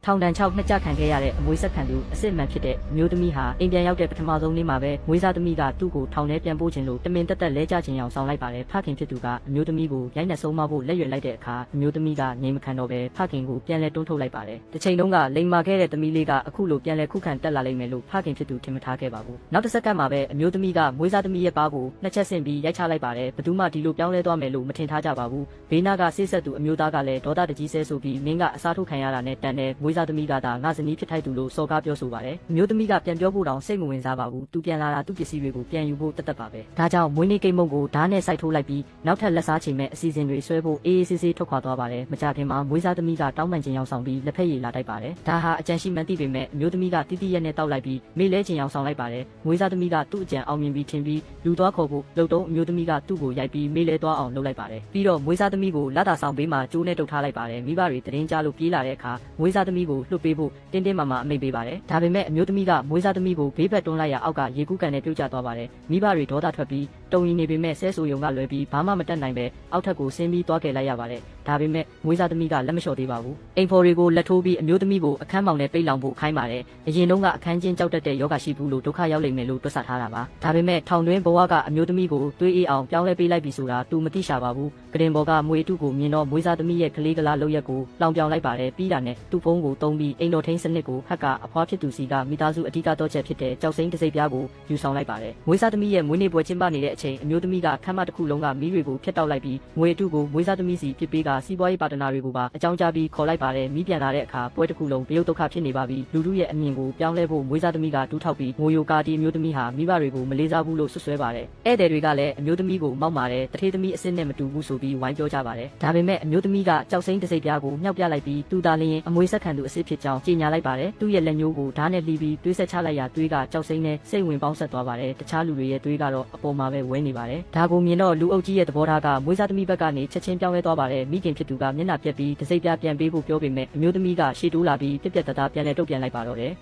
ထောင်ဒဏ်6နှစ်ကြာခံခဲ့ရတဲ့အမွေဆက်ခံသူအစစ်မှန်ဖြစ်တဲ့အမျိုးသမီးဟာအိမ်ပြန်ရောက်တဲ့ပထမဆုံးနေ့မှာပဲမွေးစားသမီးကသူ့ကိုထောင်ထဲပြန်ပို့ခြင်းလို့တမင်တက်တက်လဲကျခြင်းအောင်ဆောင်လိုက်ပါတယ်ဖခင်ဖြစ်သူကအမျိုးသမီးကိုရိုက်နှက်ဆုံးမဖို့လက်ရွယ်လိုက်တဲ့အခါအမျိုးသမီးကငြိမ်မခံတော့ပဲဖခင်ကိုပြန်လဲတွန်းထုတ်လိုက်ပါတယ်တစ်ချိန်လုံးကလိမ်မာခဲ့တဲ့သမီးလေးကအခုလိုပြန်လဲခုခံတက်လာလိမ့်မယ်လို့ဖခင်ဖြစ်သူထင်မထားခဲ့ပါဘူးနောက်တစ်စက္ကန့်မှာပဲအမျိုးသမီးကမွေးစားသမီးရဲ့ပါးကိုနှစ်ချက်ဆင့်ပြီးရိုက်ချလိုက်ပါတယ်ဘယ်သူမှဒီလိုပြောင်းလဲသွားမယ်လို့မထင်ထားကြပါဘူးဘေးနာကဆေးဆက်သူအမျိုးသားကလည်းဒေါသတကြီးဆဲဆိုပြီးမင်းကအစားထိုးခံရတာနဲ့တန်တဲ့မွေးစားသမီးကသာငါဇနီးဖြစ်ထိုက်သူလို့စော်ကားပြောဆိုပါတယ်အမျိုးသမီးကပြန်ပြောဖို့တောင်စိတ်မဝင်စားပါဘူးသူပြန်လာတာသူ့ပစ္စည်းတွေကိုပြန်ယူဖို့တက်ပါပဲဒါကြောင့်မွေးနေ့ကိတ်မုံကိုဓာတ်နဲ့စိုက်ထိုးလိုက်ပြီးနောက်ထပ်လက်စားချိန်မဲ့အစီအစဉ်တွေဆွဲဖို့အေးအေးဆေးဆေးထွက်ခွာသွားပါတယ်မကြခင်မှာမွေးစားသမီးကတောင်းပန်ခြင်းရောက်ဆောင်ပြီးလက်ဖက်ရည်လာတိုက်ပါတယ်ဒါဟာအကြံရှိမှန်းသိပေမဲ့အမျိုးသမီးကတိတိရက်နဲ့တောက်လိုက်ပြီးမေ့လဲခြင်းရောက်ဆောင်လိုက်ပါတယ်မွေးစားသမီးကသူ့အကြံအောင်မြင်ပြီးထင်ပြီးလူသွားခေါ်ဖို့လှုပ်တော့အမျိုးသမီးကသူ့ကိုရိုက်ပြီးမေ့လဲသွားအောင်လုပ်လိုက်ပါတယ်ပြီးတော့မွေးစားသမီးကိုလက်တာဆောင်ပေးမှကျိုးနဲ့တုတ်ထားလိုက်ပါတယ်မိဘတွေတရင်ကြားလို့ပြေးလာတဲ့အခါမွေးစားသမီးကိုလှုပ်ပေးဖို့တင်းတင်းမာမာအမိန့်ပေးပါတယ်ဒါပေမဲ့အမျိုးသမီးကမွေးစားသမီးကိုဘေးဘက်တွန်းလိုက်ရအောက်ကရေကူးကန်နဲ့ပြုတ်ကျသွားပါတယ်မိဘတွေဒေါသထွက်ပြီးတုံရင်နေပေမဲ့ဆဲဆူယုံကလွယ်ပြီးဘာမှမတတ်နိုင်ပဲအောက်ထပ်ကိုဆင်းပြီးသွားခဲ့လိုက်ရပါတယ်ဒါပေမဲ့မွေးစားသမီးကလက်မလျှော့သေးပါဘူးအိမ်ဖော်တွေကိုလက်ထိုးပြီးအမျိုးသမီးကိုအခန်းမောင်နဲ့ပိတ်လောင်ဖို့ခိုင်းပါတယ်အရင်တုန်းကအခန်းချင်းကြောက်တတ်တဲ့ယောဂရှိဘူးလို့ဒုက္ခရောက်လိမ့်မယ်လို့တွက်ဆထားတာပါဒါပေမဲ့ထောင်တွင်းဘဝကအမျိုးသမီးကိုတွေးအေးအောင်ပြောင်းလဲပေးလိုက်ပြီဆိုတာသူမသိရှာပါဘူးကရင်ဘော်ကမွေတုကိုမြင်တော့မွေးစားသမီးရဲ့ကလေးကလားလောက်ရက်ကိုလောင်ပြောင်လိုက်ပါတယ်ပြီးတာနဲ့သူ့ဖုန်းကိုတုံးပြီးအိမ်တော်ထိန်းစနစ်ကိုဟက်ကအဖွားဖြစ်သူစီကမိသားစုအဓိကတော့ချက်ဖြစ်တဲ့ကြောက်စိမ့်တစိမ့်ပြားကိုယူဆောင်လိုက်ပါတယ်မွေးစားသမီးရဲ့မွေးနေ့ပွဲကျင်းပနေတဲ့အချိန်အမျိုးသမီးကခမ်းမတစ်ခုလုံးကမီးတွေကိုဖျက်တောက်လိုက်ပြီးမွေအတုကိုမွေးစားသမီးစီပြစ်ပေးကစီးပွားရေးပါတနာတွေကိုပါအကြောင်းကြားပြီးခေါ်လိုက်ပါတယ်မီးပြန်လာတဲ့အခါပွဲတစ်ခုလုံးတရုတ်ဒုက္ခဖြစ်နေပါပြီလူလူရဲ့အမြင်ကိုပြောင်းလဲဖို့မွေးစားသမီးကတူးထောက်ပြီးငိုယိုကာတီအမျိုးသမီးဟာမိဘတွေကိုမလေးစားဘူးလို့ဆွဆွဲပါတယ်ဧည့်သည်တွေကလည်းအမျိုးသမီးကိုမောက်မာတယ်တထေးသမီးအစ်စ်နဲ့မတူဘူးဆိုပြီးဝိုင်းပြောကြပါတယ်ဒါပေမဲ့အမျိုးသမီးကကြောက်စိမ့်တစိမ့်ပြားကိုမြှောက်ပြလိုက်ပြီးသူသာလျင်အမွေဆက်ခံသူအစ်စ်ဖြစ်ကြောင်းကြေညာလိုက်ပါတယ်သူ့ရဲ့လက်ညှိုးကိုဓာတ်နဲ့လှီးပြီးတွေးဆက်ချလိုက်ရာတွေးကကြောက်စိမ့်နဲ့စိတ်ဝင်ပေါင်းဆက်သွားပါတယ်တခြားလူတွေရဲ့တွေးကတော့အပေါ်မှာပဲဝဲနေပါတယ်ဒါကိုမြင်တော့လူအုပ်ကြီးရဲ့သဘောထားကမွေးစားသမီးဘက်ကနေချက်ချင်းပြောင်းလဲသွားပါတယ်မိခင်ဖြစ်သူကမျက်နှာပြက်ပြီးတစိမ့်ပြားပြန်ပေးဖို့ပြောပေမဲ့အမျိုးသမီးကရှေ့တိုးလာပြီးပြက်ပြက်တသားပြန်လဲတုတ်ပြန်လိုက်ပါတော့တယ်